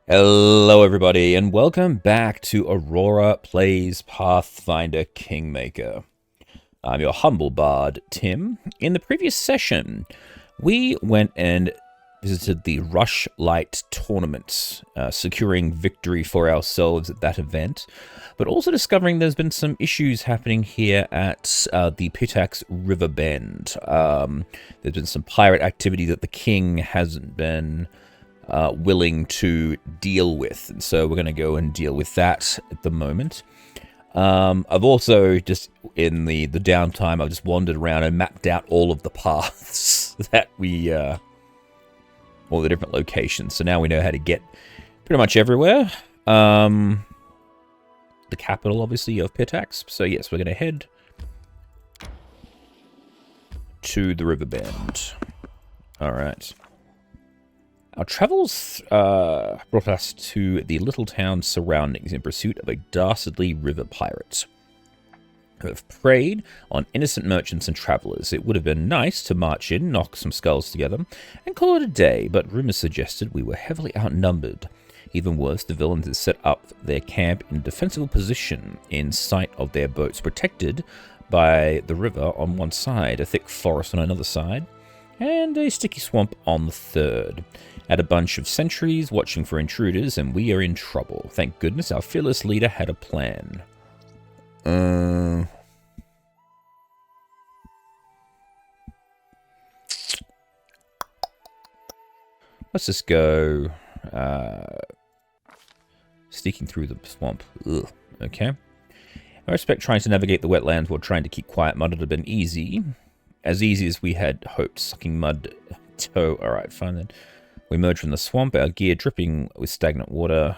Hello everybody and welcome back to Aurora Plays Pathfinder Kingmaker. I'm your humble bard, Tim. In the previous session, we went and visited the Rush Light Tournament, securing victory for ourselves at that event, but also discovering there's been some issues happening here at the Pitax River Bend. There's been some pirate activity that the king hasn't been willing to deal with, and so we're going to go and deal with that at the moment. I've also just in the downtime I've just wandered around and mapped out all of the paths that we all the different locations, so now we know how to get pretty much everywhere. The capital obviously of Pitax, so yes, we're going to head to the river bend. All right. Our travels brought us to the little town surroundings in pursuit of a dastardly river pirate who have preyed on innocent merchants and travellers. It would have been nice to march in, knock some skulls together, and call it a day, but rumours suggested we were heavily outnumbered. Even worse, the villains had set up their camp in a defensible position in sight of their boats, protected by the river on one side, a thick forest on another side, and a sticky swamp on the third. Had a bunch of sentries watching for intruders, and we are in trouble. Thank goodness our fearless leader had a plan. Let's just go sneaking through the swamp. Ugh. Okay. I respect trying to navigate the wetlands while trying to keep quiet mud would have been easy. As easy as we had hoped. Sucking mud toe. Alright, fine then. We emerged from the swamp, our gear dripping with stagnant water.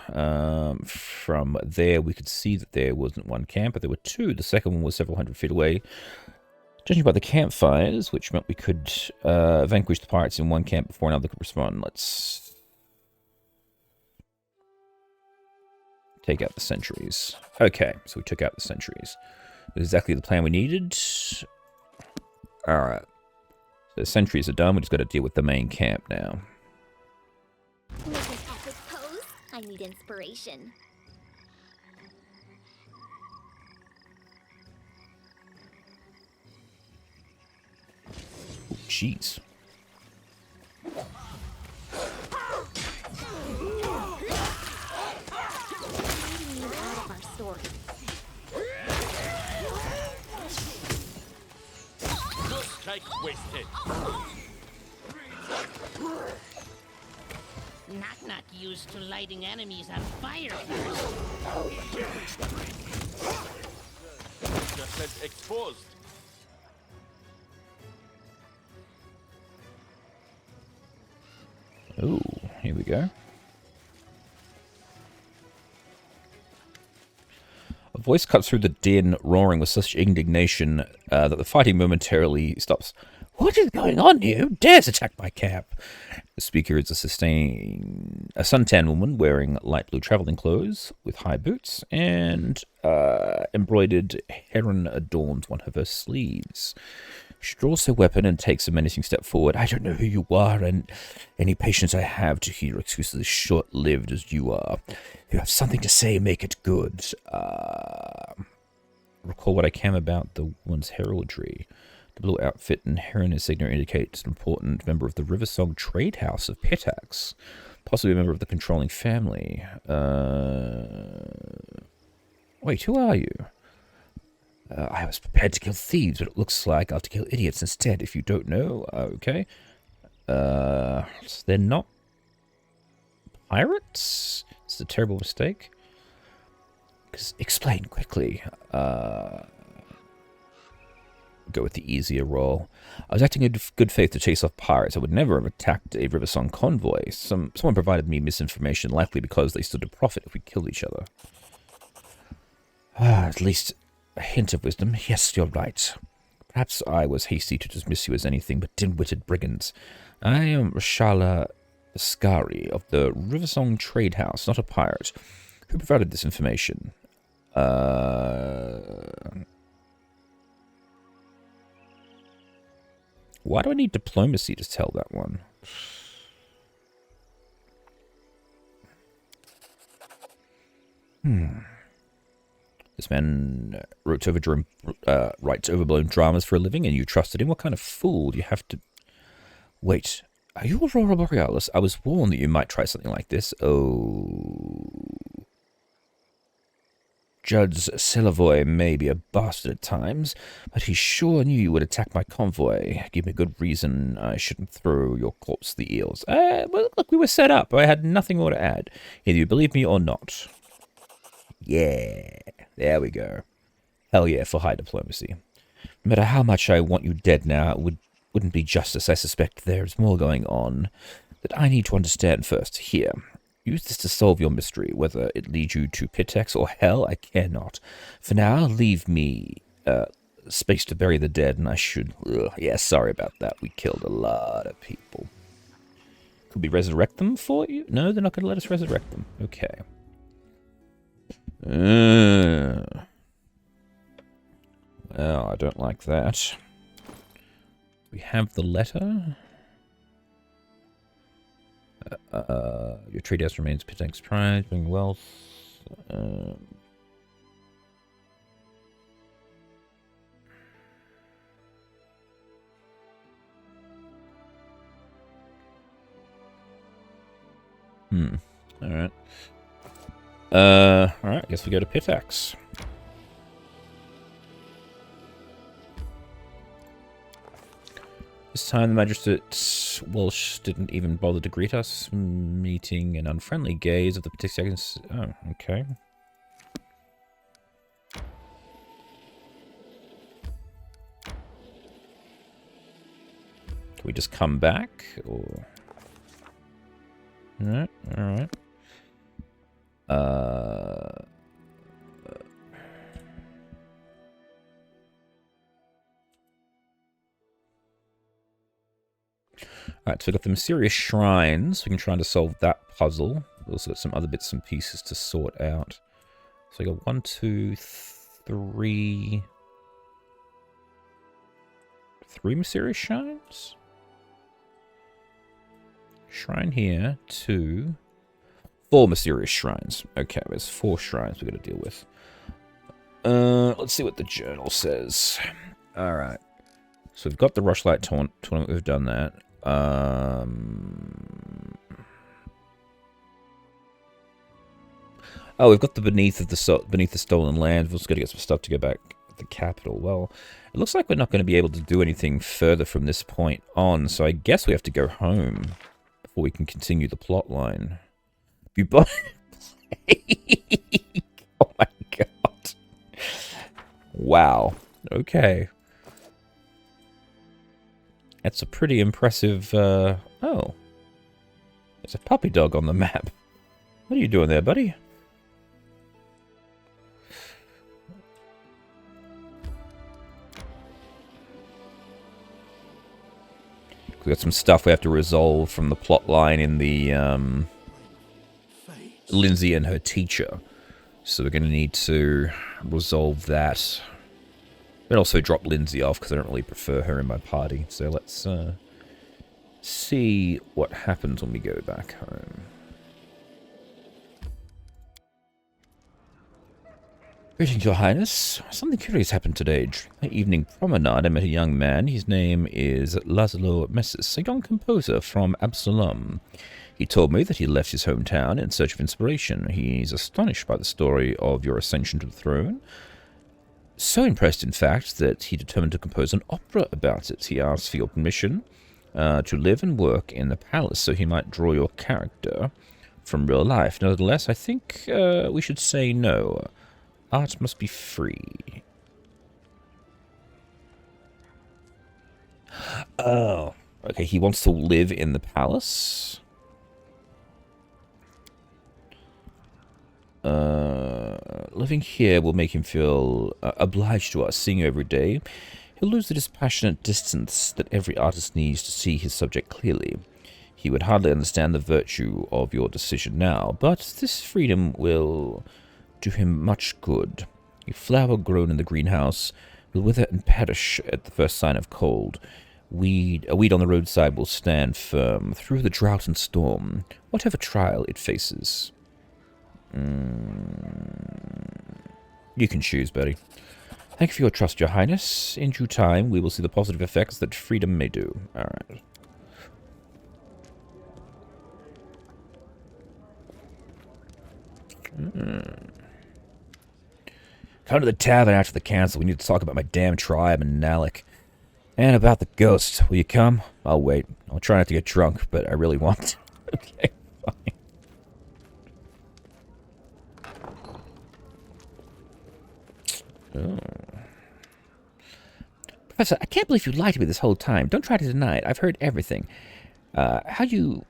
From there, we could see that there wasn't one camp, but there were two. The second one was several hundred feet away. Judging by the campfires, which meant we could vanquish the pirates in one camp before another could respond. Let's take out the sentries. Okay, so we took out the sentries. Exactly the plan we needed. Alright. So the sentries are done, we just got to deal with the main camp now. Make an epic pose. I need inspiration. Jeez. No strike wasted. Not used to lighting enemies on fire first. Just said exposed. Ooh, here we go. A voice cuts through the din, roaring with such indignation that the fighting momentarily stops. What is going on here? Who dares attack my camp? The speaker is a suntan woman wearing light blue traveling clothes with high boots, and embroidered heron adorns one of her sleeves. She draws her weapon and takes a menacing step forward. I don't know who you are, and any patience I have to hear excuses as short-lived as you are. If you have something to say, make it good. Recall what I can about the woman's heraldry. The blue outfit and heron insignia indicates an important member of the Riversong trade house of Pitax, possibly a member of the controlling family. Wait, who are you? I was prepared to kill thieves, but it looks like I'll have to kill idiots instead. If you don't know, okay. So they're not pirates? It's a terrible mistake. Explain quickly. Go with the easier role. I was acting in good faith to chase off pirates. I would never have attacked a Riversong convoy. Someone provided me misinformation, likely because they stood to profit if we killed each other. At least a hint of wisdom. Yes, you're right. Perhaps I was hasty to dismiss you as anything but dim-witted brigands. I am Rashala Ascari of the Riversong Trade House, not a pirate. Who provided this information? Why do I need diplomacy to tell that one? This man writes overblown dramas for a living, and you trusted him? What kind of fool do you have to... Wait, are you Aurora Borealis? I was warned that you might try something like this. Oh... Judge Silavoy may be a bastard at times, but he sure knew you would attack my convoy. Give me a good reason I shouldn't throw your corpse to the eels. Well, look, we were set up. I had nothing more to add. Either you believe me or not. Yeah, there we go. Hell yeah, for high diplomacy. No matter how much I want you dead now, it wouldn't be justice. I suspect there's more going on that I need to understand first. Here. Use this to solve your mystery, whether it leads you to Pitex or hell, I care not. For now, leave me space to bury the dead, and I should... yeah, sorry about that. We killed a lot of people. Could we resurrect them for you? No, they're not going to let us resurrect them. Okay. Well, I don't like that. We have the letter... your trade house remains Pitex prize, bring wealth. Alright. Alright, I guess we go to Pitex. This time the magistrate Walsh didn't even bother to greet us, meeting an unfriendly gaze of the particular... Oh, okay. Can we just come back, or... Alright, alright. Alright, so we've got the mysterious shrines. We can try to solve that puzzle. We've also got some other bits and pieces to sort out. So we got 1, 2, 3... 3 mysterious shrines? Shrine here, 2... 4 mysterious shrines. Okay, there's 4 shrines we've got to deal with. Let's see what the journal says. Alright. So we've got the Rushlight tournament, we've done that. Oh, we've got the beneath the stolen land. We've also got to get some stuff to go back to the capital. Well, it looks like we're not going to be able to do anything further from this point on, so I guess we have to go home before we can continue the plot line. You bought... Oh my god. Wow. Okay. That's a pretty impressive, oh. There's a puppy dog on the map. What are you doing there, buddy? We've got some stuff we have to resolve from the plot line in the, Lindsay and her teacher. So we're going to need to resolve that. And also drop Lindsay off, because I don't really prefer her in my party. So let's see what happens when we go back home. Greetings, Your Highness. Something curious happened today. During my evening promenade, I met a young man. His name is Laszlo Messis, a young composer from Absalom. He told me that he left his hometown in search of inspiration. He's astonished by the story of your ascension to the throne. So impressed, in fact, that he determined to compose an opera about it. He asked for your permission to live and work in the palace so he might draw your character from real life. Nevertheless, I think we should say no. Art must be free. Oh, okay, he wants to live in the palace? Living here will make him feel obliged to us, seeing you every day. He'll lose the dispassionate distance that every artist needs to see his subject clearly. He would hardly understand the virtue of your decision now, but this freedom will do him much good. A flower grown in the greenhouse will wither and perish at the first sign of cold. A weed on the roadside will stand firm through the drought and storm, whatever trial it faces. You can choose, buddy. Thank you for your trust, Your Highness. In due time, we will see the positive effects that freedom may do. Alright. Come to the tavern after the council. We need to talk about my damn tribe and Nalik. And about the ghost. Will you come? I'll wait. I'll try not to get drunk, but I really want to. Okay, fine. Oh. Professor, I can't believe you lied to me this whole time. Don't try to deny it. I've heard everything. How you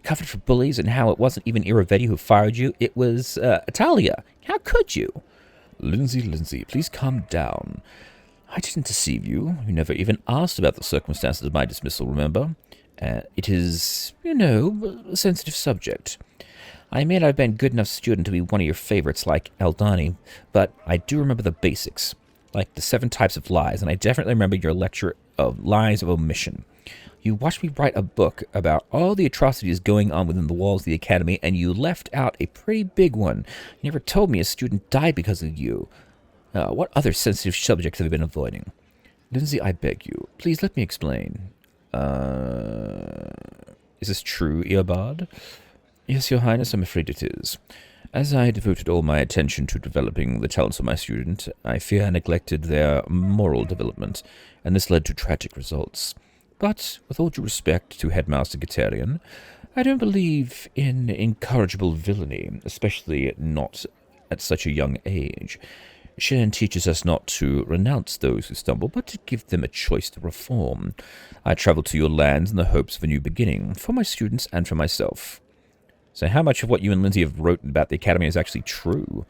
covered for bullies and how it wasn't even Iravetti who fired you. It was Italia. How could you? Lindsay, please calm down. I didn't deceive you. You never even asked about the circumstances of my dismissal, remember? It is, you know, a sensitive subject. I may not have been a good enough student to be one of your favorites like Eldani, but I do remember the basics, like the 7 types of lies, and I definitely remember your lecture of lies of omission. You watched me write a book about all the atrocities going on within the walls of the academy, and you left out a pretty big one. You never told me a student died because of you. What other sensitive subjects have you been avoiding? Lindsay, I beg you, please let me explain. Is this true, Eobard? Yes, Your Highness, I'm afraid it is. As I devoted all my attention to developing the talents of my student, I fear I neglected their moral development, and this led to tragic results. But, with all due respect to Headmaster Gitarian, I don't believe in incorrigible villainy, especially not at such a young age. Shen teaches us not to renounce those who stumble, but to give them a choice to reform. I traveled to your lands in the hopes of a new beginning, for my students and for myself. So how much of what you and Lindsay have written about the Academy is actually true?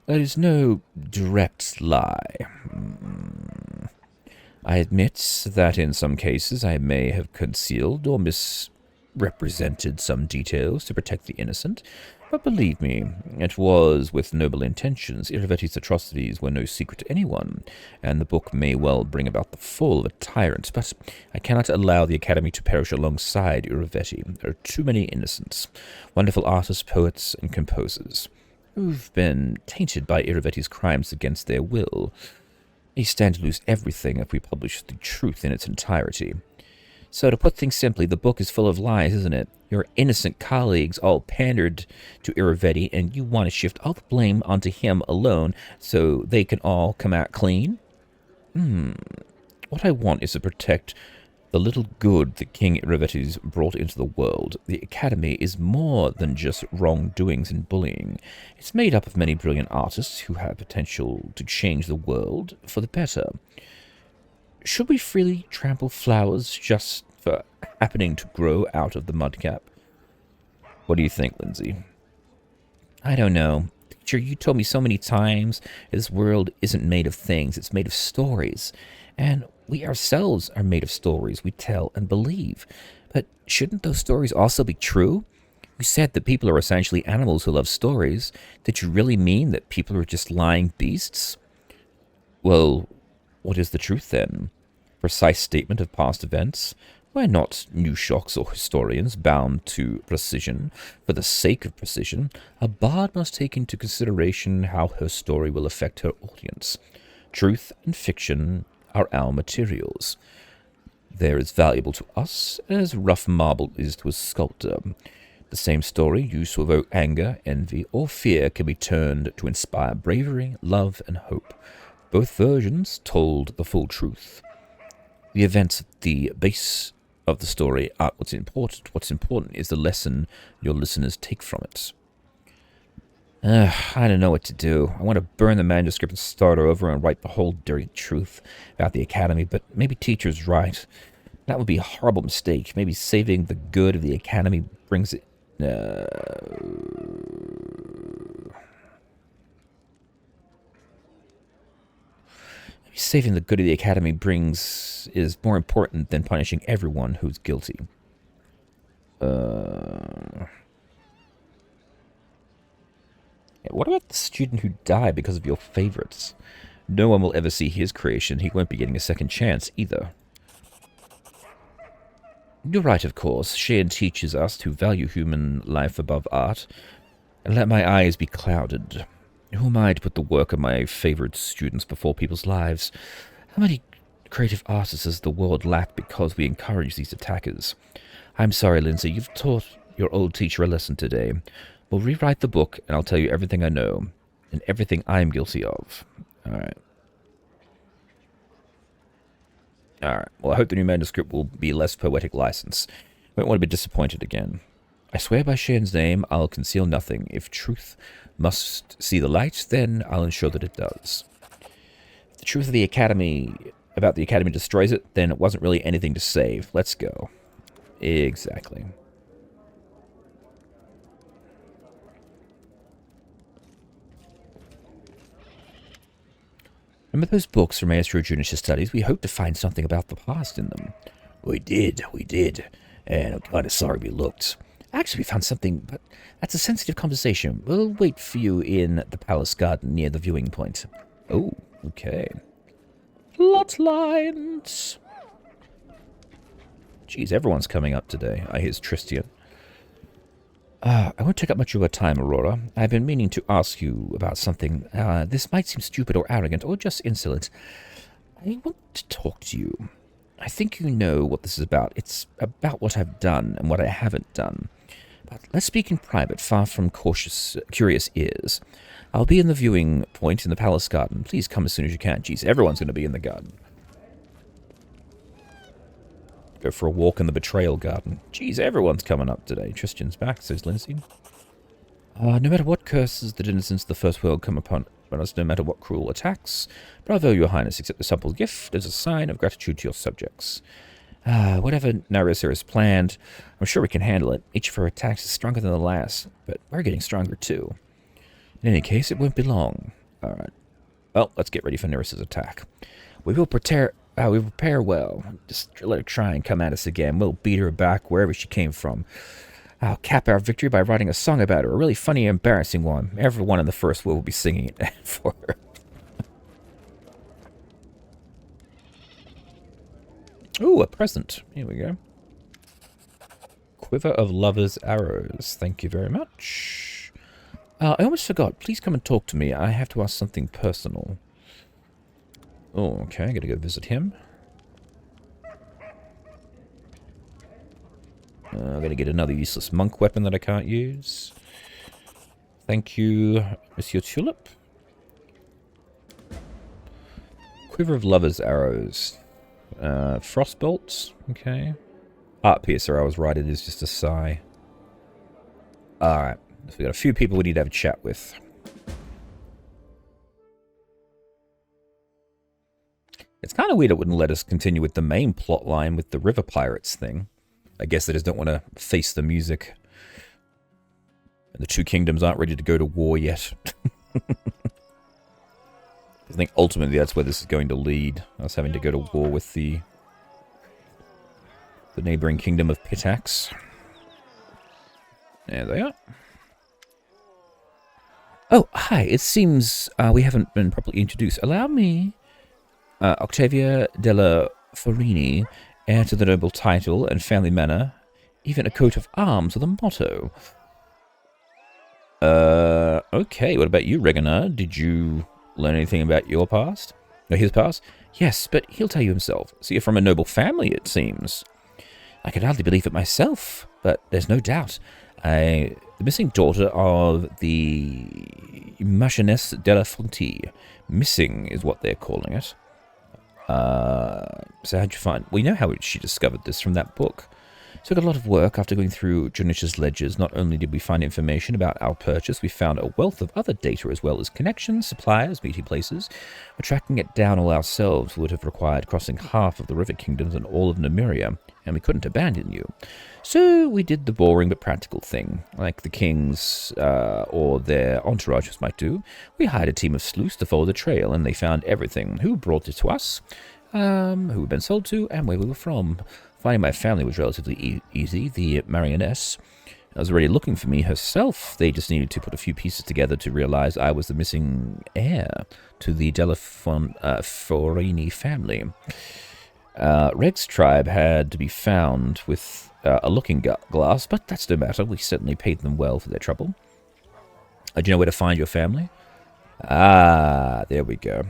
That is no direct lie. I admit that in some cases I may have concealed or misrepresented some details to protect the innocent, but believe me, it was with noble intentions. Iravetti's atrocities were no secret to anyone, and the book may well bring about the fall of a tyrant, but I cannot allow the Academy to perish alongside Iravetti. There are too many innocents, wonderful artists, poets, and composers, who've been tainted by Iravetti's crimes against their will. They stand to lose everything if we publish the truth in its entirety. So to put things simply, the book is full of lies, isn't it? Your innocent colleagues all pandered to Iravetti, and you want to shift all the blame onto him alone so they can all come out clean? What I want is to protect the little good that King Iravetti's brought into the world. The Academy is more than just wrongdoings and bullying. It's made up of many brilliant artists who have potential to change the world for the better. Should we freely trample flowers just for happening to grow out of the mudcap? What do you think, Lindsay? I don't know. Teacher, you told me so many times this world isn't made of things, it's made of stories. And we ourselves are made of stories we tell and believe. But shouldn't those stories also be true? You said that people are essentially animals who love stories. Did you really mean that people are just lying beasts? Well, what is the truth, then? Precise statement of past events? We're not new shocks or historians bound to precision for the sake of precision. A bard must take into consideration how her story will affect her audience. Truth and fiction are our materials. They're as valuable to us as rough marble is to a sculptor. The same story used to evoke anger, envy, or fear can be turned to inspire bravery, love, and hope. Both versions told the full truth. The events at the base of the story aren't what's important. What's important is the lesson your listeners take from it. I don't know what to do. I want to burn the manuscript and start over and write the whole dirty truth about the Academy, but maybe Teacher's right. That would be a horrible mistake. Maybe saving the good of the Academy brings it... Saving the good of the Academy is more important than punishing everyone who's guilty. What about the student who died because of your favorites? No one will ever see his creation. He won't be getting a second chance either. You're right, of course. Shane teaches us to value human life above art. and let my eyes be clouded. Who am I to put the work of my favored students before people's lives? How many creative artists does the world lack because we encourage these attackers? I'm sorry, Lindsay, you've taught your old teacher a lesson today. We'll rewrite the book, and I'll tell you everything I know, and everything I'm guilty of. Alright. Alright, well, I hope the new manuscript will be less poetic license. I don't want to be disappointed again. I swear by Shane's name, I'll conceal nothing. If truth must see the light, then I'll ensure that it does. If the truth of the Academy, about the Academy destroys it, then it wasn't really anything to save. Let's go. Exactly. Remember those books from Maestro Junich's studies? We hoped to find something about the past in them. We did. And I'm kind of sorry we looked. Actually, we found something, but that's a sensitive conversation. We'll wait for you in the palace garden near the viewing point. Oh, okay. Plot lines. Jeez, everyone's coming up today. I hear Tristian. I won't take up much of your time, Aurora. I've been meaning to ask you about something. This might seem stupid or arrogant or just insolent. I want to talk to you. I think you know what this is about. It's about what I've done and what I haven't done. But let's speak in private, far from curious ears. I'll be in the viewing point in the palace garden. Please come as soon as you can. Jeez, everyone's going to be in the garden. Go for a walk in the betrayal garden. Jeez, everyone's coming up today. Tristian's back, says Lindsay. No matter what curses that innocence of the first world come upon us, no matter what cruel attacks, bravo, your highness, accept the simple gift as a sign of gratitude to your subjects. Whatever Narissa has planned, I'm sure we can handle it. Each of her attacks is stronger than the last, but we're getting stronger too. In any case, it won't be long. Alright. Well, let's get ready for Narissa's attack. We prepare well. Just let her try and come at us again. We'll beat her back wherever she came from. I'll cap our victory by writing a song about her. A really funny, embarrassing one. Everyone in the first world will be singing it for her. Ooh, a present. Here we go. Quiver of Lover's Arrows. Thank you very much. I almost forgot. Please come and talk to me. I have to ask something personal. Oh, okay. I gotta go visit him. I'm gonna get another useless monk weapon that I can't use. Thank you, Monsieur Tulip. Quiver of Lover's Arrows. Frostbolts. Okay. Art Piercer, I was right. It is just a sigh. Alright. So we got a few people we need to have a chat with. It's kind of weird it wouldn't let us continue with the main plot line with the River Pirates thing. I guess they just don't want to face the music. And the two kingdoms aren't ready to go to war yet. I think ultimately that's where this is going to lead. Us having to go to war with the neighboring kingdom of Pitax. There they are. Oh, hi. It seems we haven't been properly introduced. Allow me... Octavia della Forini, heir to the noble title and family manor, even a coat of arms with a motto. Okay, what about you, Regonar? Did you learn anything about your past? Or his past? Yes, but he'll tell you himself. So you're from a noble family, it seems. I could hardly believe it myself, but there's no doubt. The missing daughter of the Marchioness della Fonti. Missing is what they're calling it. So how'd you find... We know how she discovered this from that book. Took a lot of work after going through Junich's ledgers. Not only did we find information about our purchase, we found a wealth of other data as well as connections, suppliers, meeting places. But tracking it down all ourselves would have required crossing half of the river kingdoms and all of Nymeria, and we couldn't abandon you. So we did the boring but practical thing, like the kings or their entourages might do. We hired a team of sleuths to follow the trail, and they found everything. Who brought it to us, who we'd been sold to, and where we were from. Finding my family was relatively easy. The Marioness was already looking for me herself. They just needed to put a few pieces together to realize I was the missing heir to the Della Forini family. Reg's tribe had to be found with a looking glass, but that's no matter. We certainly paid them well for their trouble. Do you know where to find your family? Ah, there we go.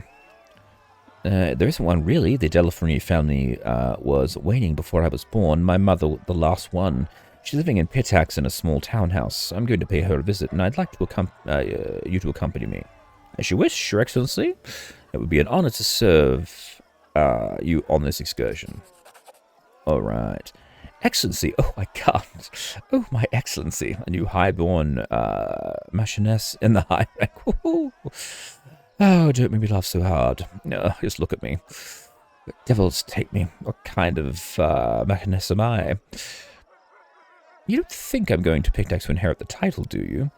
There isn't one, really. The Delafreni family was waning before I was born. My mother, the last one. She's living in Pitax in a small townhouse. I'm going to pay her a visit, and I'd like to you to accompany me. As you wish, Your Excellency. It would be an honor to serve you on this excursion. All right. Excellency. Oh, I can't. Oh, my Excellency. A new highborn Machiness in the high rank. Woohoo! Oh, don't make me laugh so hard. No, just look at me. Devils take me. What kind of Machiness am I? You don't think I'm going to Pictax to inherit the title, do you?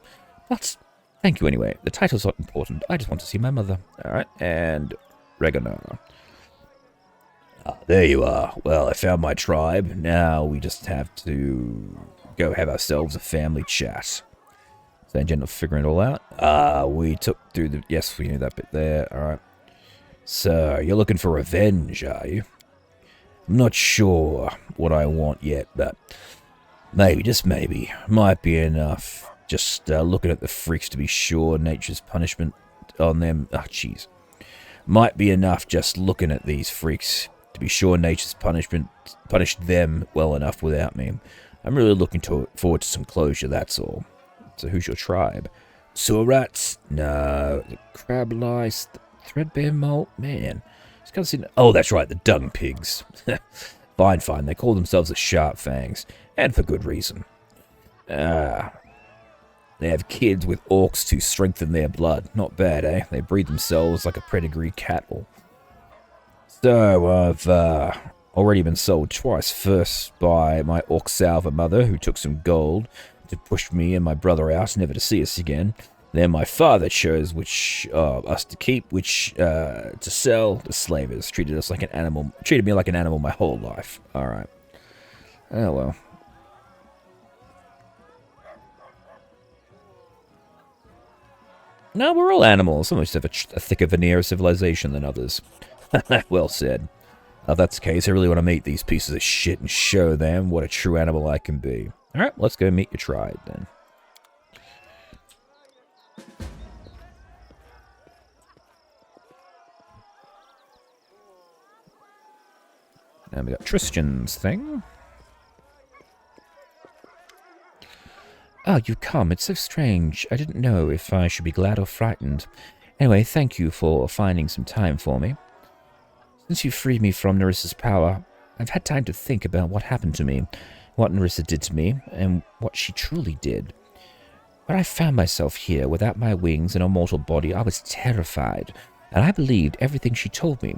But thank you anyway. The title's not important. I just want to see my mother. Alright, and Regonar. Ah, there you are. Well, I found my tribe. Now we just have to go have ourselves a family chat. So I ended up figuring it all out. We took through the... Yes, we knew that bit there. Alright. So, you're looking for revenge, are you? I'm not sure what I want yet, but maybe, just maybe, might be enough. Just looking at the freaks to be sure nature's punishment on them... Oh, jeez. Might be enough just looking at these freaks to be sure nature's punishment punished them well enough without me. I'm really looking forward to some closure, that's all. So who's your tribe? Sewer rats? No. The crab lice? The threadbare mole? Man. Just can't see... Oh, that's right, the dung pigs. Fine, fine. They call themselves the Sharp Fangs. And for good reason. They have kids with orcs to strengthen their blood. Not bad, eh? They breed themselves like a pedigree cattle. So, I've already been sold twice. First by my orc salver mother, who took some gold to push me and my brother out, never to see us again. Then my father chose which us to keep, which to sell. The slavers treated us like an animal. Treated me like an animal my whole life. All right. Oh well. No, we're all animals. Some of us have a thicker veneer of civilization than others. Well said. If that's the case, I really want to meet these pieces of shit and show them what a true animal I can be. Alright, let's go meet your tribe then. And we got Tristian's thing. Oh, you come. It's so strange. I didn't know if I should be glad or frightened. Anyway, thank you for finding some time for me. Since you freed me from Nerissa's power, I've had time to think about what happened to me, what Nerissa did to me, and what she truly did. When I found myself here, without my wings and a mortal body, I was terrified, and I believed everything she told me.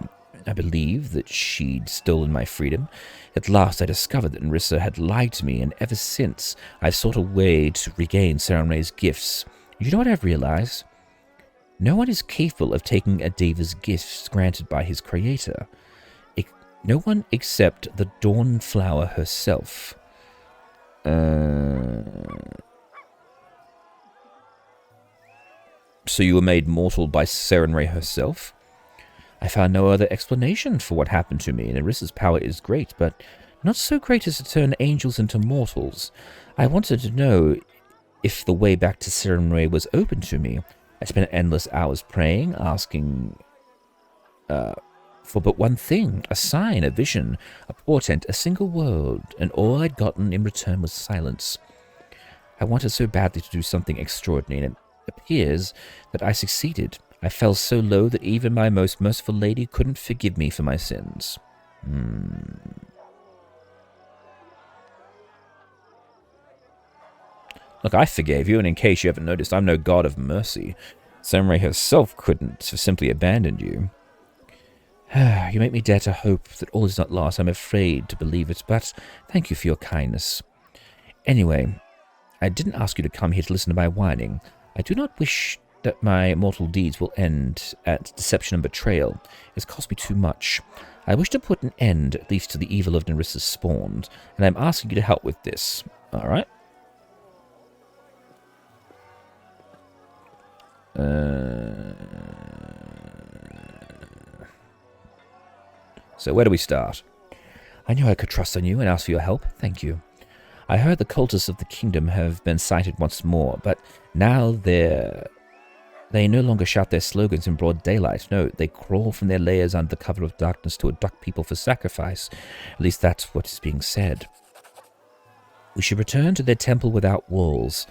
I believed that she'd stolen my freedom. At last I discovered that Nerissa had lied to me, and ever since I've sought a way to regain Sarenrae's gifts. You know what I've realized? No one is capable of taking a Deva's gifts granted by his creator. No one except the Dawn Flower herself. So you were made mortal by Sarenrae herself? I found no other explanation for what happened to me. Nerissa's power is great, but not so great as to turn angels into mortals. I wanted to know if the way back to Sarenrae was open to me. I spent endless hours praying, asking for but one thing, a sign, a vision, a portent, a single word, and all I'd gotten in return was silence. I wanted so badly to do something extraordinary, and it appears that I succeeded. I fell so low that even my most merciful lady couldn't forgive me for my sins. Look, I forgave you, and in case you haven't noticed, I'm no god of mercy. Sarenrae herself couldn't have simply abandoned you. You make me dare to hope that all is not lost. I'm afraid to believe it, but thank you for your kindness. Anyway, I didn't ask you to come here to listen to my whining. I do not wish that my mortal deeds will end at deception and betrayal. It's cost me too much. I wish to put an end, at least, to the evil of Nerissa's spawn, and I'm asking you to help with this. All right? So where do we start? I knew I could trust on you and ask for your help. Thank you. I heard the cultists of the kingdom have been sighted once more, but now they no longer shout their slogans in broad daylight. No, they crawl from their lairs under the cover of darkness to abduct people for sacrifice. At least that's what is being said. We should return to their temple without walls,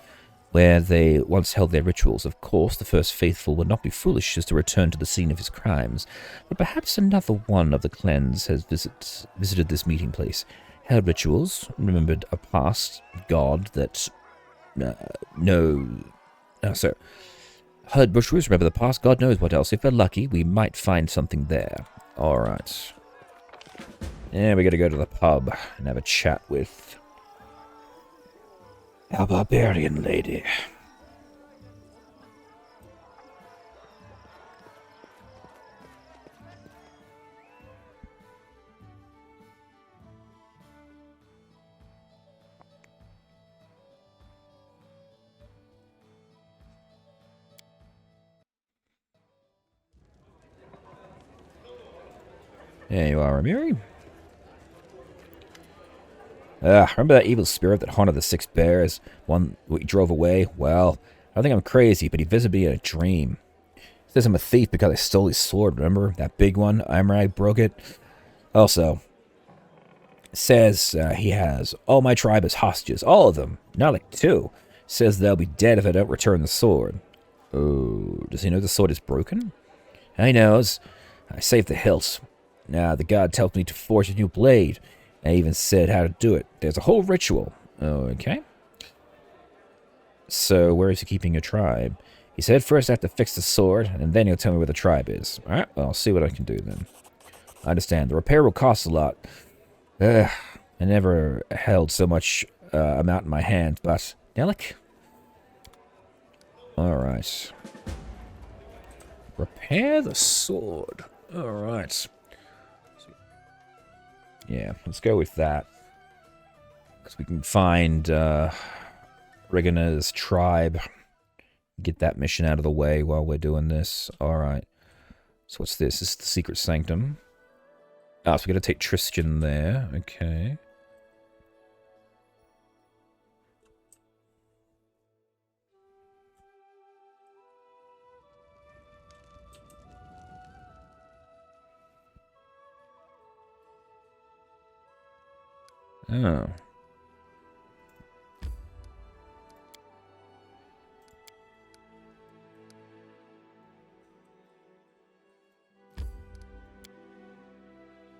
where they once held their rituals. Of course, the first faithful would not be foolish as to return to the scene of his crimes, but perhaps another one of the clans has visited this meeting place, held rituals, remembered a past god that... Heard rituals, remember the past, God knows what else. If we're lucky, we might find something there. Alright. Yeah, we gotta go to the pub and have a chat with our barbarian lady. There you are, Amiri. Remember that evil spirit that haunted the Six Bears? One we drove away? Well, I think I'm crazy, but he visited me in a dream. He says I'm a thief because I stole his sword, remember? That big one? Imrag broke it. Also, says he has all my tribe as hostages. All of them. Not like 2. Says they'll be dead if I don't return the sword. Oh, does he know the sword is broken? He knows. I saved the hilt. Now the god tells me to forge a new blade. I even said how to do it. There's a whole ritual. Okay. So, where is he keeping your tribe? He said first I have to fix the sword, and then he'll tell me where the tribe is. Alright, well, I'll see what I can do then. I understand. The repair will cost a lot. I never held so much amount in my hand, but... Nellic? Alright. Repair the sword. Alright. Yeah, let's go with that. Because we can find Regonar's tribe. Get that mission out of the way while we're doing this. Alright. So what's this? This is the Secret Sanctum. Ah, so we gotta take Tristian there. Okay. Oh.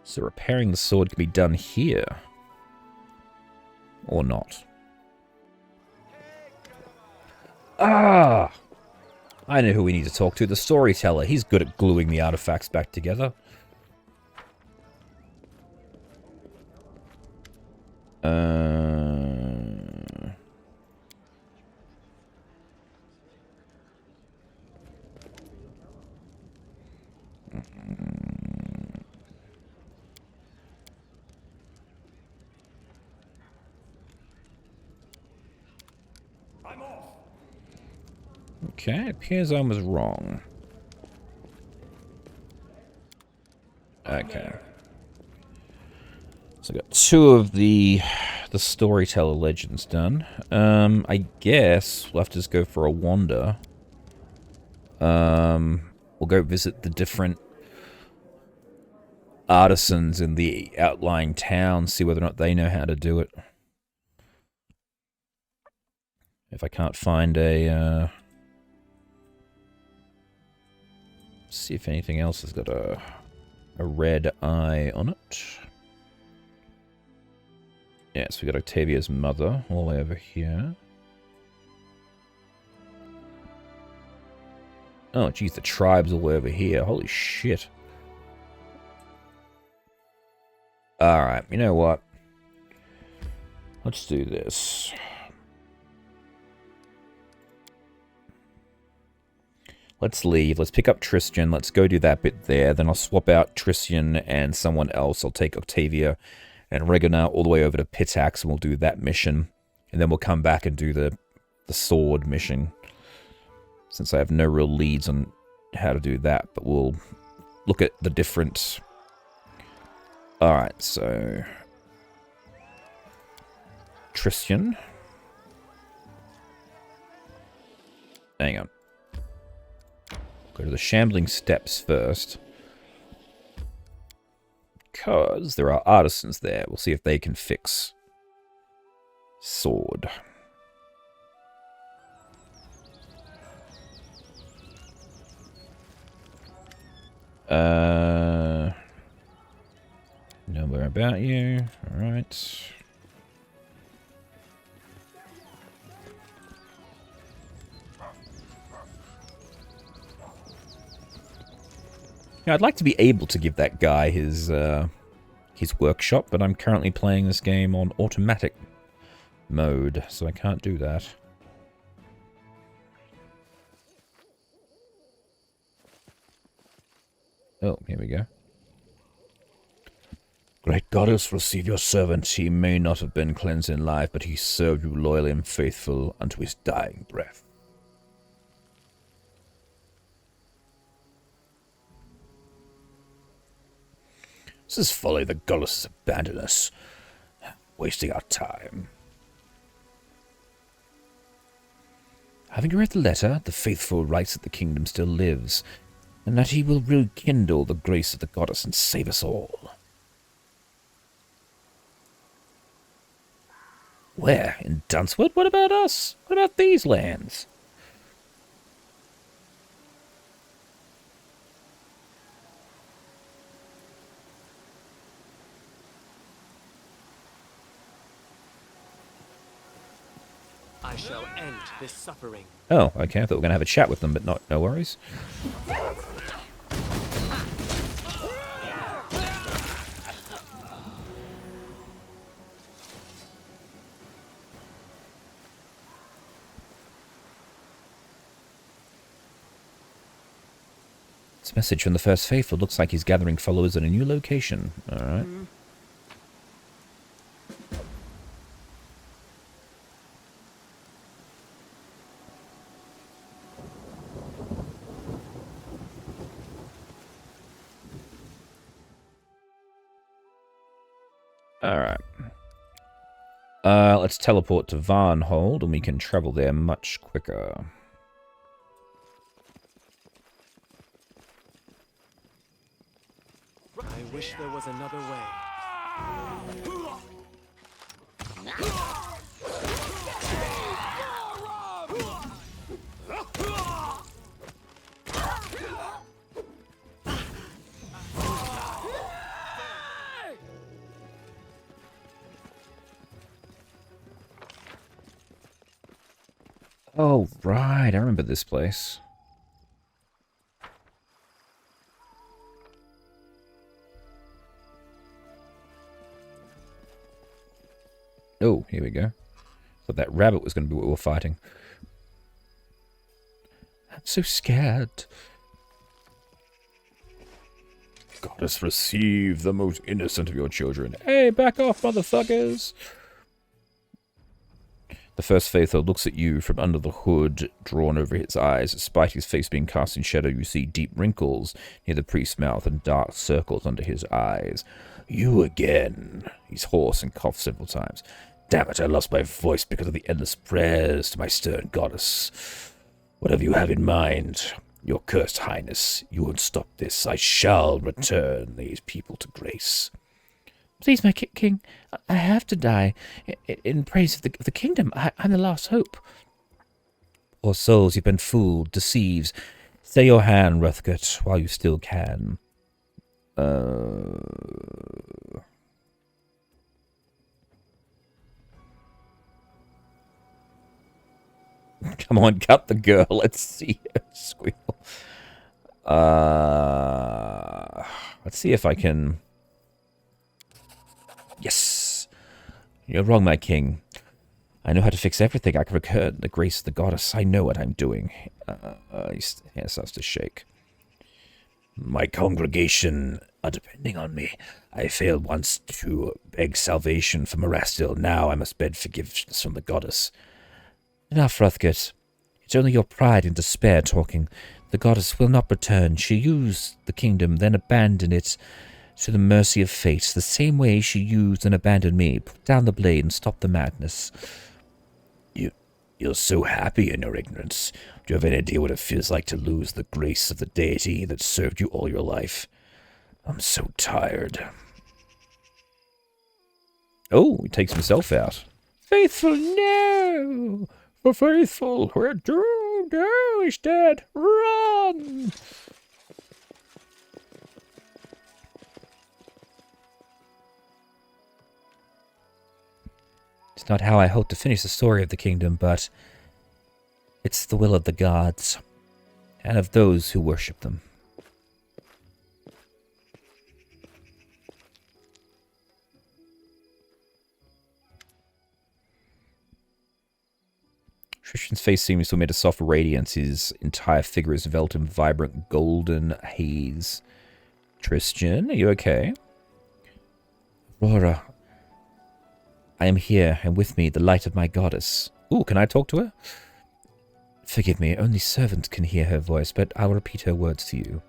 So repairing the sword can be done here. Or not. Ah! I know who we need to talk to. The storyteller. He's good at gluing the artifacts back together. Okay, it appears I was wrong. Okay. So I got 2 of the storyteller legends done. I guess we'll have to just go for a wander. We'll go visit the different artisans in the outlying town, see whether or not they know how to do it. If I can't find a... see if anything else has got a red eye on it. Yes, we got Octavia's mother all the way over here. Oh, geez, the tribe's all the way over here. Holy shit. Alright, you know what? Let's do this. Let's leave. Let's pick up Tristian. Let's go do that bit there. Then I'll swap out Tristian and someone else. I'll take Octavia and Regonar all the way over to Pitax, and we'll do that mission. And then we'll come back and do the sword mission. Since I have no real leads on how to do that. But we'll look at the different... Alright, so... Tristian. Hang on. Go to the shambling steps first. Because there are artisans there. We'll see if they can fix sword. Nowhere about you. Alright. Yeah, I'd like to be able to give that guy his workshop, but I'm currently playing this game on automatic mode, so I can't do that. Oh, here we go. Great goddess, receive your servant. He may not have been cleansed in life, but he served you loyally and faithful unto his dying breath. This is folly. The goddess has abandoned us, wasting our time. Having read the letter, the faithful writes that the kingdom still lives, and that he will rekindle the grace of the goddess and save us all. Where? In Dunswood? What about us? What about these lands? I shall end this suffering. Oh, okay. I thought we were going to have a chat with them, but no worries. It's a message from the First Faithful. Looks like he's gathering followers at a new location. Alright. Alright. Let's teleport to Varnhold, and we can travel there much quicker. I wish there was another way. Oh, right. I remember this place. Oh, here we go. Thought that rabbit was going to be what we were fighting. I'm so scared. Goddess, receive the most innocent of your children. Hey, back off, motherfuckers! The First Faithful looks at you from under the hood drawn over his eyes. Despite his face being cast in shadow, you see deep wrinkles near the priest's mouth and dark circles under his eyes. You again. He's hoarse and coughs several times. Damn it, I lost my voice because of the endless prayers to my stern goddess. Whatever you have in mind, your cursed highness, you won't stop this. I shall return these people to grace. Please, my king, I have to die in praise of the kingdom. I'm the last hope. Poor souls, you've been fooled, deceived. Stay your hand, Ruthgert, while you still can. Come on, cut the girl. Let's see her squeal. Let's see if I can... Yes! You're wrong, my king. I know how to fix everything. I can return the grace of the goddess. I know what I'm doing. His hand starts to shake. My congregation are depending on me. I failed once to beg salvation from Erastil. Now I must beg forgiveness from the goddess. Enough, Ruthgert. It's only your pride and despair talking. The goddess will not return. She used the kingdom, then abandoned it to the mercy of fate, the same way she used and abandoned me. Put down the blade and stop the madness. You're so happy in your ignorance. Do you have any idea what it feels like to lose the grace of the deity that served you all your life? I'm so tired. Oh, he takes himself out. Faithful, no! For faithful, we're doomed! Oh, he's dead! Run! It's not how I hope to finish the story of the kingdom, but it's the will of the gods, and of those who worship them. Tristian's face seems to emit a soft radiance. His entire figure is enveloped in vibrant golden haze. Tristian, are you okay? Aurora, I am here, and with me the light of my goddess. Ooh, can I talk to her? Forgive me, only servants can hear her voice, but I will repeat her words to you.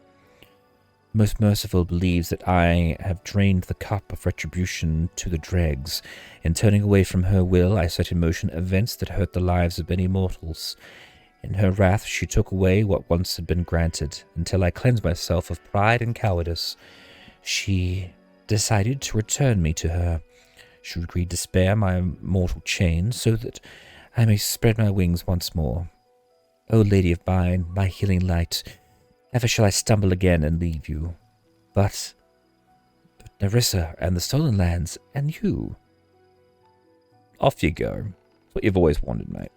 The Most Merciful believes that I have drained the cup of retribution to the dregs. In turning away from her will, I set in motion events that hurt the lives of many mortals. In her wrath, she took away what once had been granted. Until I cleansed myself of pride and cowardice, she decided to return me to her. She agreed to spare my mortal chains so that I may spread my wings once more. O Lady of mine, my healing light, never shall I stumble again and leave you. But Nerissa and the Stolen Lands and you. Off you go. It's what you've always wanted, mate.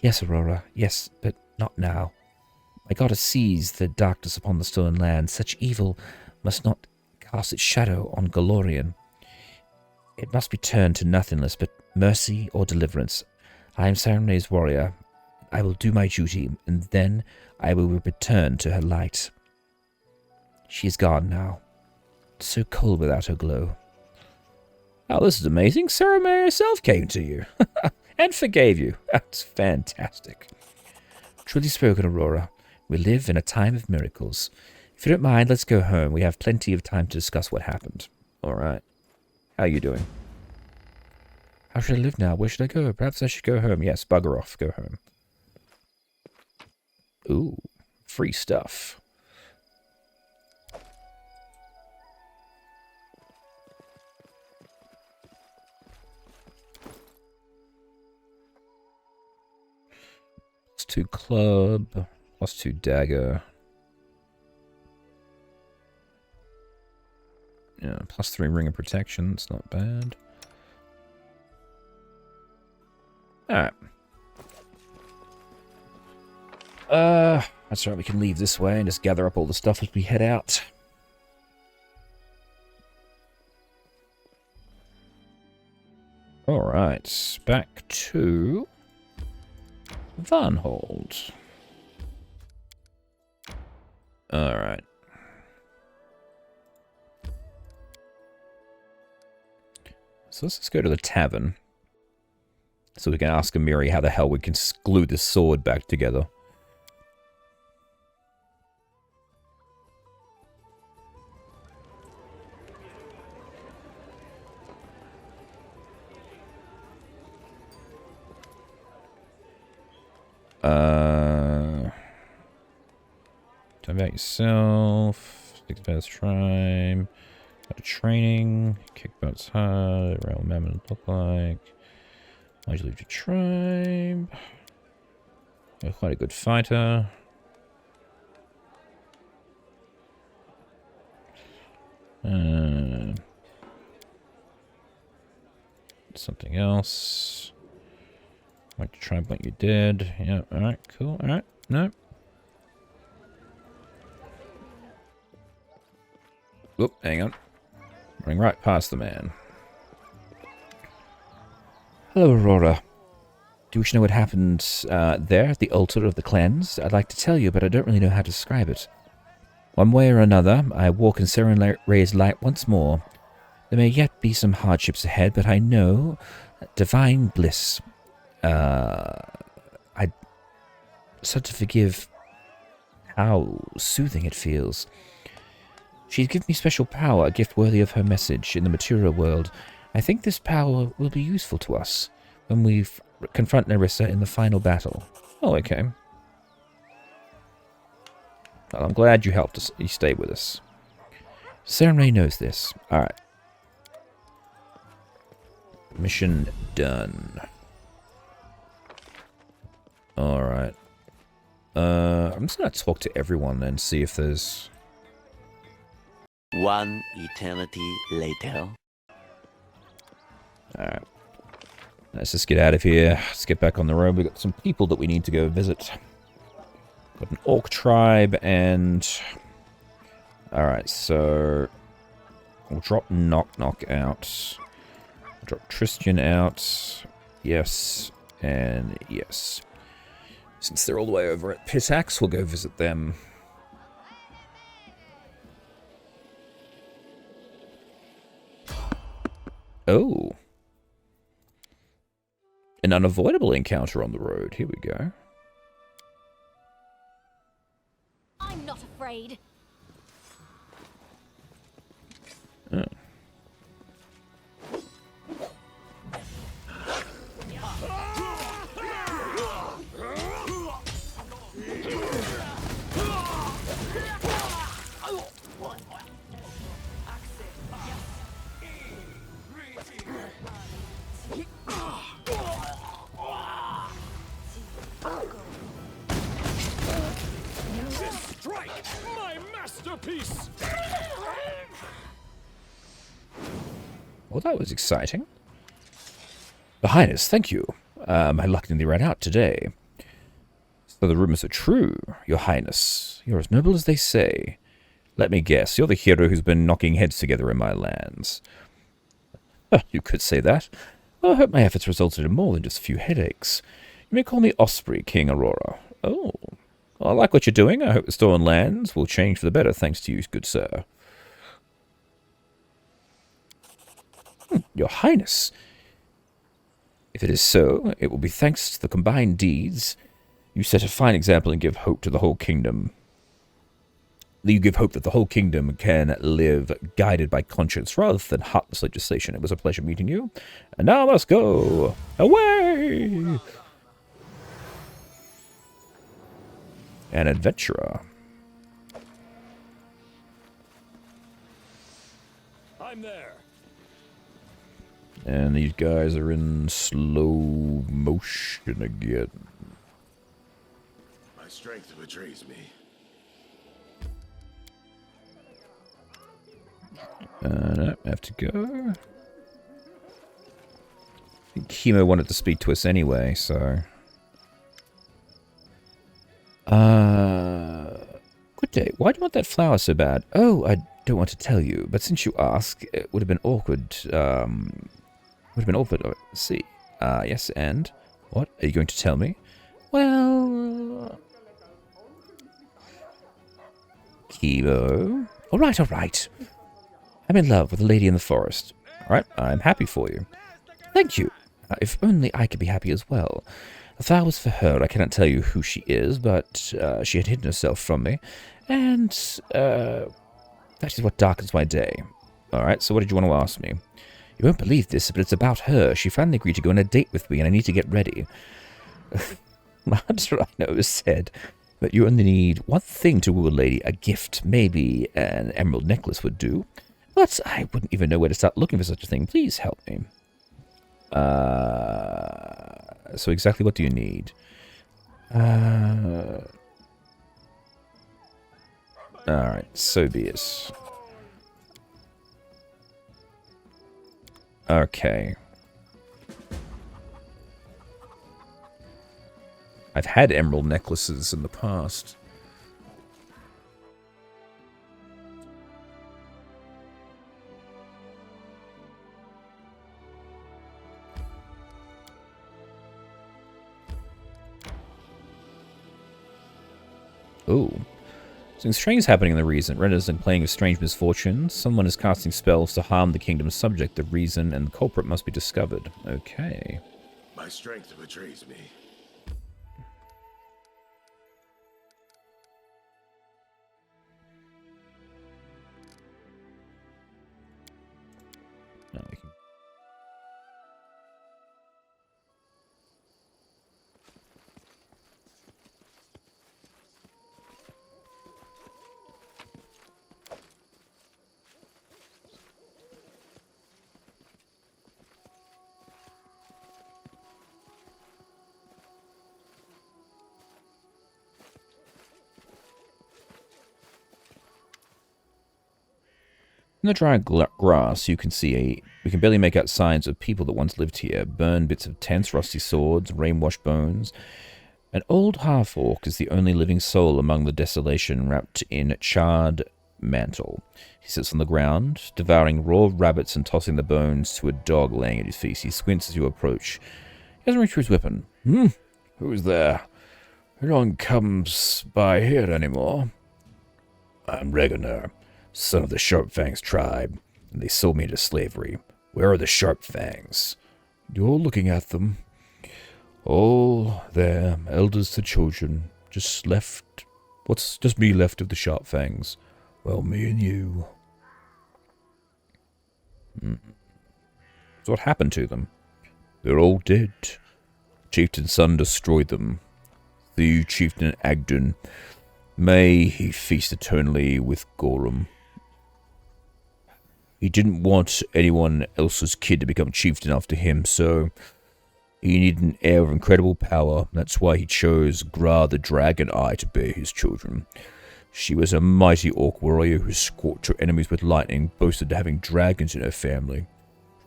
Yes, Aurora, yes, but not now. My goddess sees the darkness upon the Stolen Lands. Such evil must not cast its shadow on Golorian. It must be turned to nothingness but mercy or deliverance. I am Serene's warrior. I will do my duty, and then I will return to her light. She is gone now. So cold without her glow. Oh, this is amazing. Serene herself came to you. And forgave you. That's fantastic. Truly spoken, Aurora. We live in a time of miracles. If you don't mind, let's go home. We have plenty of time to discuss what happened. All right. How are you doing? How should I live now? Where should I go? Perhaps I should go home. Yes, bugger off. Go home. Ooh, free stuff. +2 club, +2 dagger. Yeah, +3 ring of protection. It's not bad. Alright. That's right, we can leave this way and just gather up all the stuff as we head out. Alright, back to Varnhold. Alright. So let's just go to the tavern. So we can ask Amiri how the hell we can glue this sword back together. Talk about yourself. Stick to first tribe. Got a training. Kickbout's hard. Realm mammoth look like. Why'd you leave your tribe? You're quite a good fighter. Something else. Like to try what you did. Yeah, alright, cool. Alright, no. Oop, hang on. Running right past the man. Hello, Aurora. Do you wish to know what happened there at the altar of the cleanse? I'd like to tell you, but I don't really know how to describe it. One way or another, I walk in Serene's light once more. There may yet be some hardships ahead, but I know divine bliss. I start to forgive how soothing it feels. She's given me special power, a gift worthy of her message in the material world. I think this power will be useful to us when we confront Nerissa in the final battle. Oh, okay. Well, I'm glad you helped us. You stayed with us. Serenray knows this. Alright. Mission done. Alright. I'm just going to talk to everyone and see if there's... One eternity later. Alright. Let's just get out of here. Let's get back on the road. We've got some people that we need to go visit. Got an orc tribe and... Alright, so... We'll drop Knock Knock out. Drop Tristian out. Yes. And yes. Since they're all the way over at Pitax, we'll go visit them. Oh. An unavoidable encounter on the road. Here we go. I'm not afraid. Oh. Strike! My masterpiece! Well, that was exciting. Your Highness, thank you. I lucked nearly ran out today. So the rumors are true, Your Highness. You're as noble as they say. Let me guess, you're the hero who's been knocking heads together in my lands. You could say that. Well, I hope my efforts resulted in more than just a few headaches. You may call me Osprey, King Aurora. Oh, well, I like what you're doing. I hope the stolen lands will change for the better, thanks to you, good sir. Your Highness. If it is so, it will be thanks to the combined deeds. You set a fine example and give hope to the whole kingdom. You give hope that the whole kingdom can live guided by conscience rather than heartless legislation. It was a pleasure meeting you. And now let's go away! An adventurer. I'm there. And these guys are in slow motion again. My strength betrays me. No, I have to go. I think Chemo wanted to speak to us anyway, so... Good day. Why do you want that flower so bad? Oh, I don't want to tell you, but since you ask, it would have been awkward, Let's see. Yes, and? What? Are you going to tell me? Well... Chemo... Alright, alright. I'm in love with a lady in the forest. Alright, I'm happy for you. Thank you. If only I could be happy as well. The flower was for her. I cannot tell you who she is, but she had hidden herself from me. And that is what darkens my day. Alright, so what did you want to ask me? You won't believe this, but it's about her. She finally agreed to go on a date with me, and I need to get ready. Hunter, I know, said, but you only need one thing to woo a lady, a gift. Maybe an emerald necklace would do. But I wouldn't even know where to start looking for such a thing. Please help me. So exactly what do you need? Alright, so be it. Okay. I've had emerald necklaces in the past. Oh. Something strange is happening in the reason. Renders and playing with strange misfortunes. Someone is casting spells to harm the kingdom's subject. The reason and the culprit must be discovered. Okay. My strength betrays me. No, we can... In the dry grass, you can see we can barely make out signs of people that once lived here. Burned bits of tents, rusty swords, rain-washed bones. An old half-orc is the only living soul among the desolation, wrapped in charred mantle. He sits on the ground, devouring raw rabbits and tossing the bones to a dog laying at his feet. He squints as you approach. He doesn't reach for his weapon. Who's there? No one comes by here anymore. I'm Regonar, son of the Sharpfangs tribe, and they sold me into slavery. Where are the Sharpfangs? You're looking at them. All there, elders to children, just left. What's just me left of the Sharpfangs? Well, me and you. So what happened to them? They're all dead. Chieftain's son destroyed them. The Chieftain Agden, may he feast eternally with Gorum. He didn't want anyone else's kid to become chieftain after him, so he needed an heir of incredible power. That's why he chose Gra the Dragon Eye to bear his children. She was a mighty orc warrior who scorched her enemies with lightning, boasted having dragons in her family.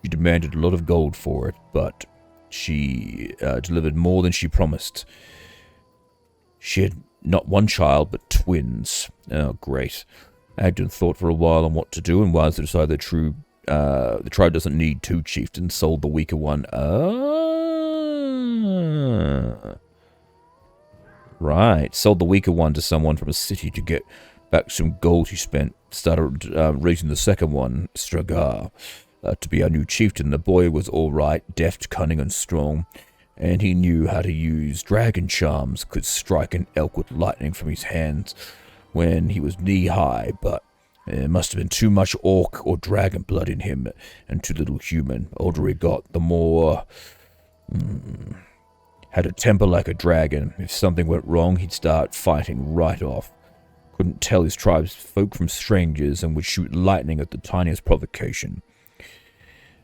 She demanded a lot of gold for it, but she delivered more than she promised. She had not one child, but twins. Oh, great. Agden thought for a while on what to do, and wisely decided the tribe doesn't need two chieftains, sold the weaker one. Right, sold the weaker one to someone from a city to get back some gold he spent. Started raising the second one, Stragar, to be our new chieftain. The boy was all right, deft, cunning, and strong, and he knew how to use dragon charms, could strike an elk with lightning from his hands when he was knee-high, but there must have been too much orc or dragon blood in him, and too little human. The older he got, the more... had a temper like a dragon. If something went wrong, he'd start fighting right off. Couldn't tell his tribe's folk from strangers, and would shoot lightning at the tiniest provocation.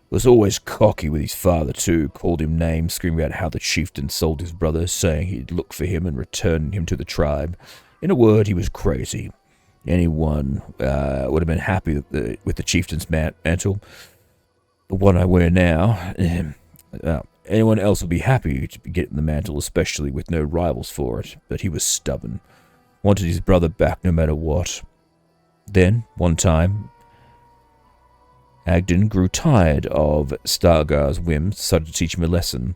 Was always cocky with his father, too. Called him names, screaming about how the chieftain sold his brother, saying he'd look for him and return him to the tribe. In a word, he was crazy. Anyone would have been happy with the chieftain's mantle. The one I wear now. Anyone else would be happy to be getting the mantle, especially with no rivals for it. But he was stubborn. Wanted his brother back no matter what. Then, one time, Agden grew tired of Stargar's whims, decided to teach him a lesson,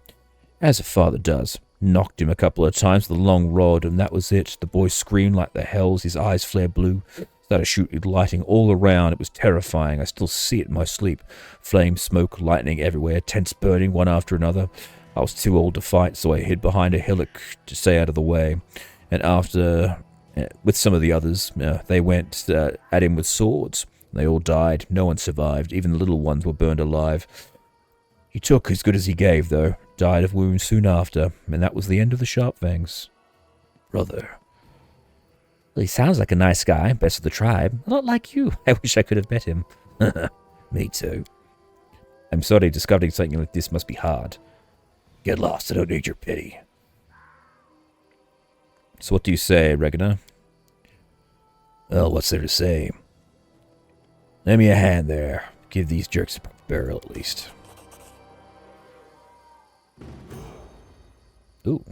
as a father does. Knocked him a couple of times with a long rod, and that was it. The boy screamed like the hells, his eyes flared blue, started shooting lightning all around. It was terrifying. I still see it in my sleep. Flame, smoke, lightning everywhere, tents burning one after another. I was too old to fight, so I hid behind a hillock to stay out of the way. And after, with some of the others, they went at him with swords. They all died. No one survived. Even the little ones were burned alive. He took as good as he gave, though. Died of wounds soon after, and that was the end of the Sharpfangs. Brother. Well, he sounds like a nice guy, best of the tribe. A lot like you. I wish I could have met him. Me too. I'm sorry, discovering something like this must be hard. Get lost, I don't need your pity. So what do you say, Regonar? Well, what's there to say? Lend me a hand there. Give these jerks a burial at least. Ooh.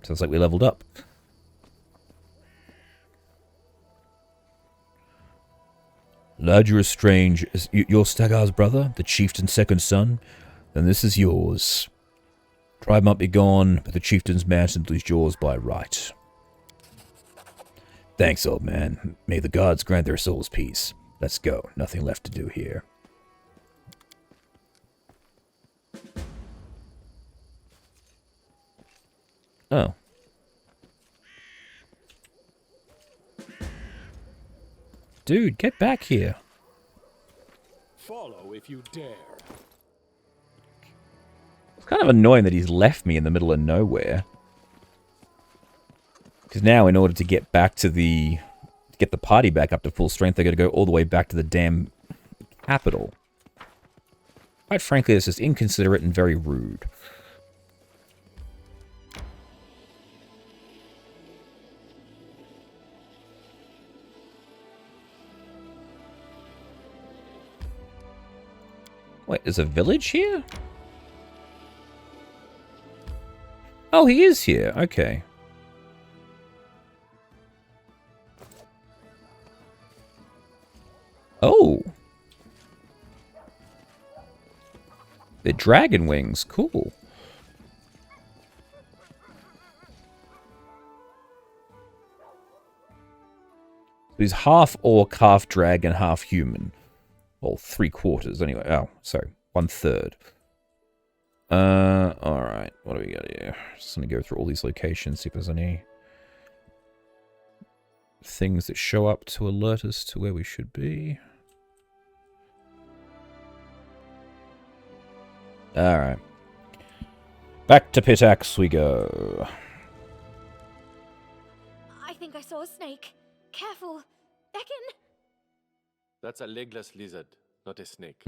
Sounds like we leveled up. Lad, you're strange. You're Stagar's brother, the chieftain's second son? Then this is yours. Tribe might be gone, but the chieftain's mantle is yours by right. Thanks, old man. May the gods grant their souls peace. Let's go. Nothing left to do here. Oh. Dude, get back here. follow if you dare. It's kind of annoying that he's left me in the middle of nowhere. Because now, in order to get back to get the party back up to full strength, they're going to go all the way back to the damn capital. Quite frankly, it's just inconsiderate and very rude. Wait, there's a village here? Oh, he is here. Okay. Oh. They're dragon wings. Cool. He's half orc, half dragon, half human. Well, 3/4 anyway. Oh, sorry. 1/3. Alright. What do we got here? Just gonna go through all these locations, see if there's any things that show up to alert us to where we should be. Alright. Back to Pitax we go. I think I saw a snake. Careful. Beckon. That's a legless lizard, not a snake.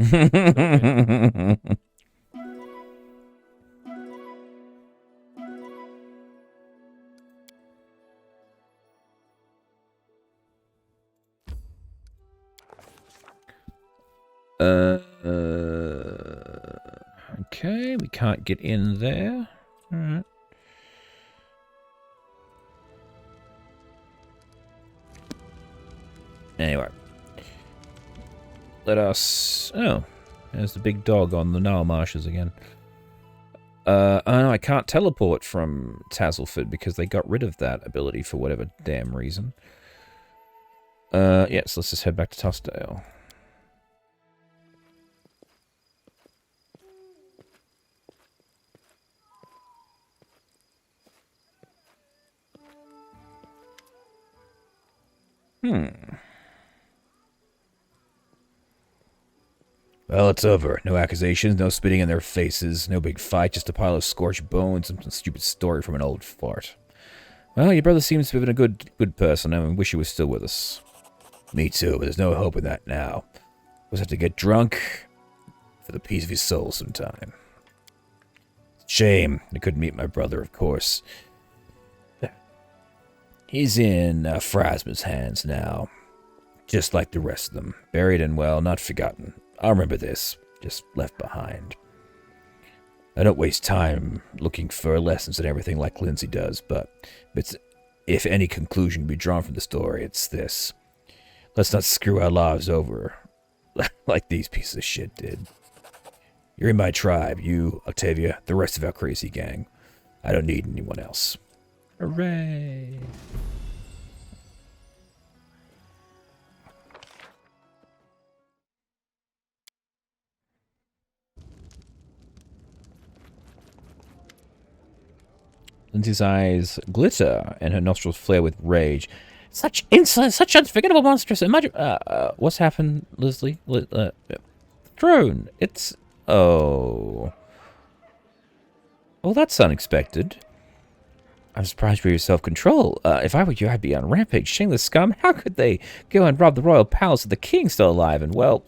Okay, we can't get in there. Alright. Anyway. Let us... Oh, there's the big dog on the Nile Marshes again. Oh no, I can't teleport from Tazelford because they got rid of that ability for whatever damn reason. Yes, let's just head back to Tussdale. Well, it's over. No accusations, no spitting in their faces, no big fight, just a pile of scorched bones and some stupid story from an old fart. Well, your brother seems to have been a good person, and I wish he was still with us. Me too, but there's no hope in that now. We'll have to get drunk for the peace of his soul sometime. Shame I couldn't meet my brother, of course. He's in Phrasma's hands now. Just like the rest of them. Buried and well, not forgotten. I'll remember this. Just left behind. I don't waste time looking for lessons and everything like Lindsay does, but if any conclusion can be drawn from the story, it's this. Let's not screw our lives over like these pieces of shit did. You're in my tribe, you, Octavia, the rest of our crazy gang. I don't need anyone else. Hooray! Lindsay's eyes glitter and her nostrils flare with rage. Such insolence, such unforgettable monstrous. Imagine. What's happened, Leslie? Throne. It's. Oh. Well, that's unexpected. I'm surprised by your self-control. If I were you, I'd be on rampage. Shameless scum. How could they go and rob the royal palace of the king still alive? And well.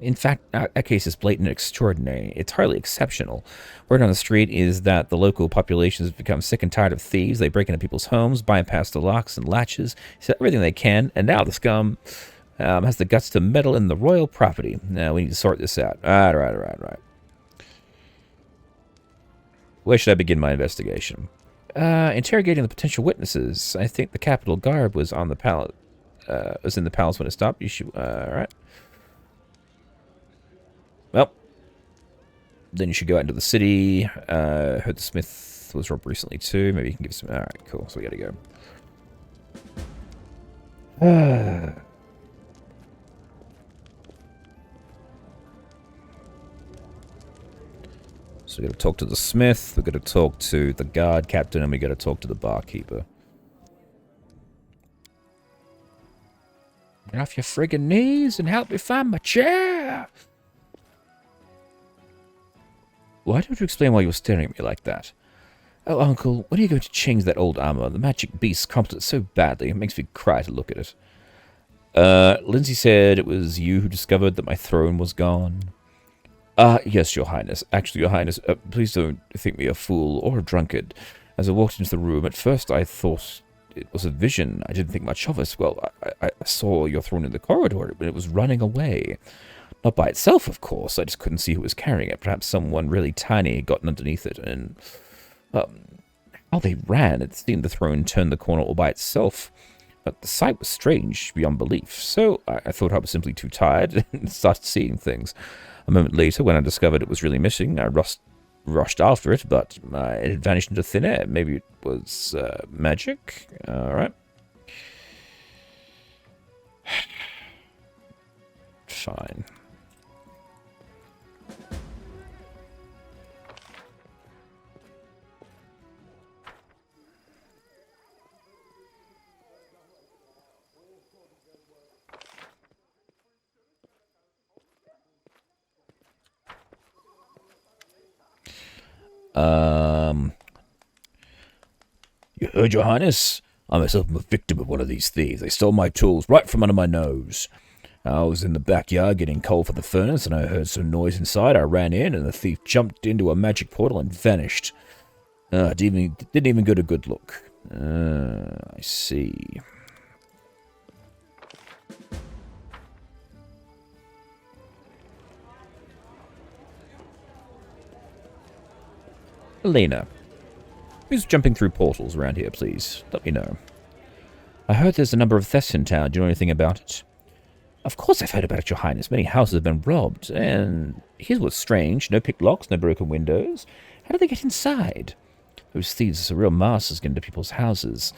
In fact, that case is blatant and extraordinary. It's hardly exceptional. Word on the street is that the local population has become sick and tired of thieves. They break into people's homes, bypass the locks and latches, steal everything they can, and now the scum has the guts to meddle in the royal property. Now we need to sort this out. Right. Where should I begin my investigation? Interrogating the potential witnesses. I think the capital guard was on the palace. Was in the palace when it stopped. You should. All right. Well, then you should go out into the city. Heard the smith was robbed recently too. Maybe you can give some. All right, cool. So we gotta go. So we gotta talk to the smith. We gotta talk to the guard captain, and we gotta talk to the barkeeper. Get off your friggin' knees and help me find my chair! Why don't you explain why you're staring at me like that? Oh, Uncle, when are you going to change that old armor? The magic beast crumpled it so badly, it makes me cry to look at it. Lindsay said it was you who discovered that my throne was gone. Yes, Your Highness. Actually, Your Highness, please don't think me a fool or a drunkard. As I walked into the room, at first I thought it was a vision. I didn't think much of it. Well, I saw your throne in the corridor, but it was running away. Not by itself, of course. I just couldn't see who was carrying it. Perhaps someone really tiny had gotten underneath it, and how they ran, it seemed the throne turned the corner all by itself. But the sight was strange beyond belief, so I thought I was simply too tired and started seeing things. A moment later, when I discovered it was really missing, I rushed after it, but it had vanished into thin air. Maybe it was magic? Alright. Fine. You heard, Your Highness? I myself am a victim of one of these thieves. They stole my tools right from under my nose. I was in the backyard getting coal for the furnace, and I heard some noise inside. I ran in, and the thief jumped into a magic portal and vanished. Didn't even get a good look. I see. Elena. Who's jumping through portals around here, please? Let me know. I heard there's a number of thefts in town. Do you know anything about it? Of course I've heard about it, Your Highness. Many houses have been robbed. And here's what's strange. No picked locks, no broken windows. How do they get inside? Those thieves are real masters getting into people's houses.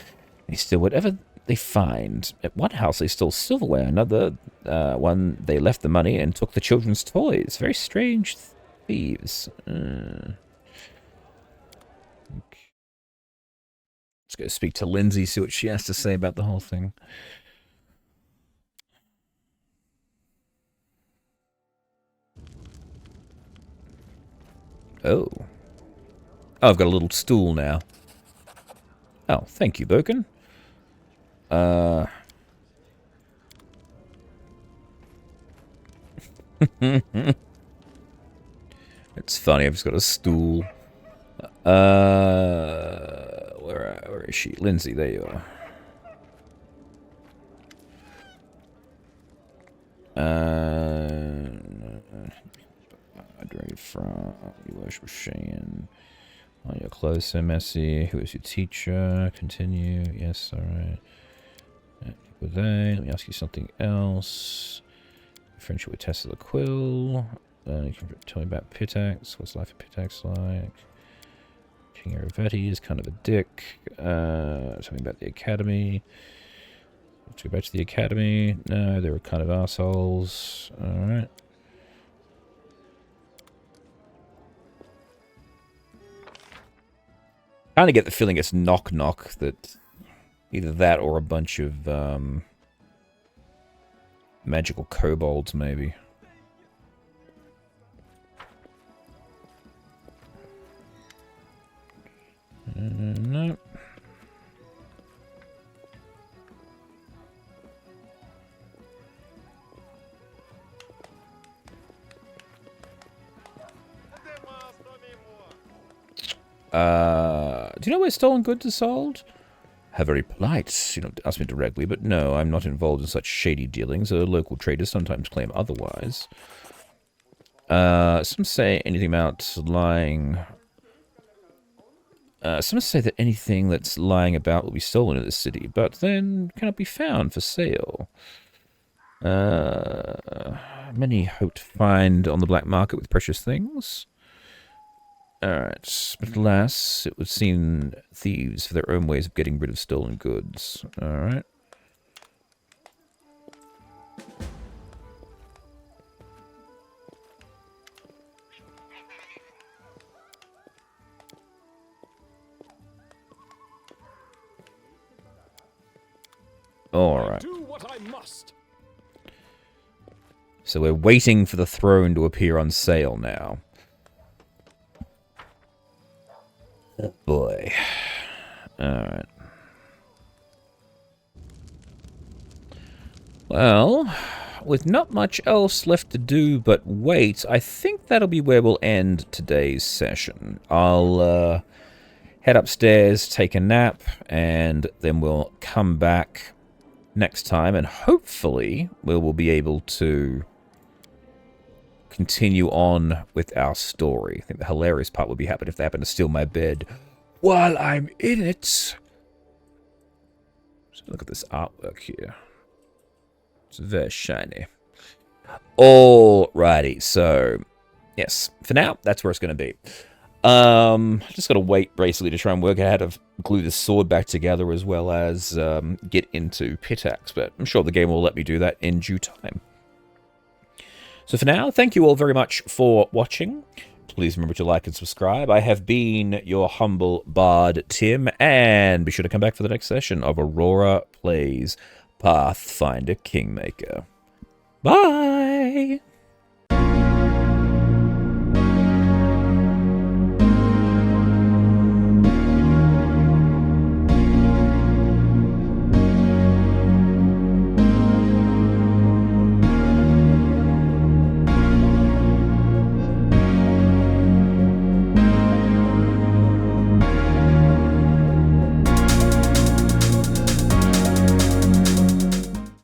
They steal whatever they find. At one house they stole silverware. Another one they left the money and took the children's toys. Very strange thieves. Let's go speak to Lindsay, see what she has to say about the whole thing. Oh. I've got a little stool now. Oh, thank you, Birkin. It's funny, I've just got a stool. Where is she? Lindsay, there you are. Dragon from you worship Shane. Oh, your clothes so messy. Who is your teacher? Continue. Yes, alright. Who are they? Let me ask you something else. Friendship with Tessa the Quill. You can tell me about Pitax. What's life at Pitax like? King Aravetti is kind of a dick. Tell me about the Academy. Let's go back to the Academy. No, they were kind of assholes. Alright. Kind of get the feeling it's Knock Knock, that either that or a bunch of magical kobolds, maybe. No. Do you know where stolen goods are sold? How very polite. You don't ask me directly, but no, I'm not involved in such shady dealings. Local traders sometimes claim otherwise. Some say anything about lying. Some say that anything that's lying about will be stolen in this city, but then cannot be found for sale. Many hope to find on the black market with precious things. Alright, but alas, it would seem thieves for their own ways of getting rid of stolen goods. Alright. Alright. Do what I must. So we're waiting for the throne to appear on sale now. Oh boy. Alright. Well, with not much else left to do but wait, I think that'll be where we'll end today's session. I'll head upstairs, take a nap, and then we'll come back next time, and hopefully we will be able to continue on with our story. I think the hilarious part would be happen if they happen to steal my bed while I'm in it. So look at this artwork here. It's very shiny. Alrighty, so yes, for now, that's where it's going to be. Just got to wait basically to try and work out how to glue this sword back together as well as get into Pitax, but I'm sure the game will let me do that in due time. So for now, thank you all very much for watching. Please remember to like and subscribe. I have been your humble bard, Tim, and be sure to come back for the next session of Aurora Plays Pathfinder Kingmaker. Bye!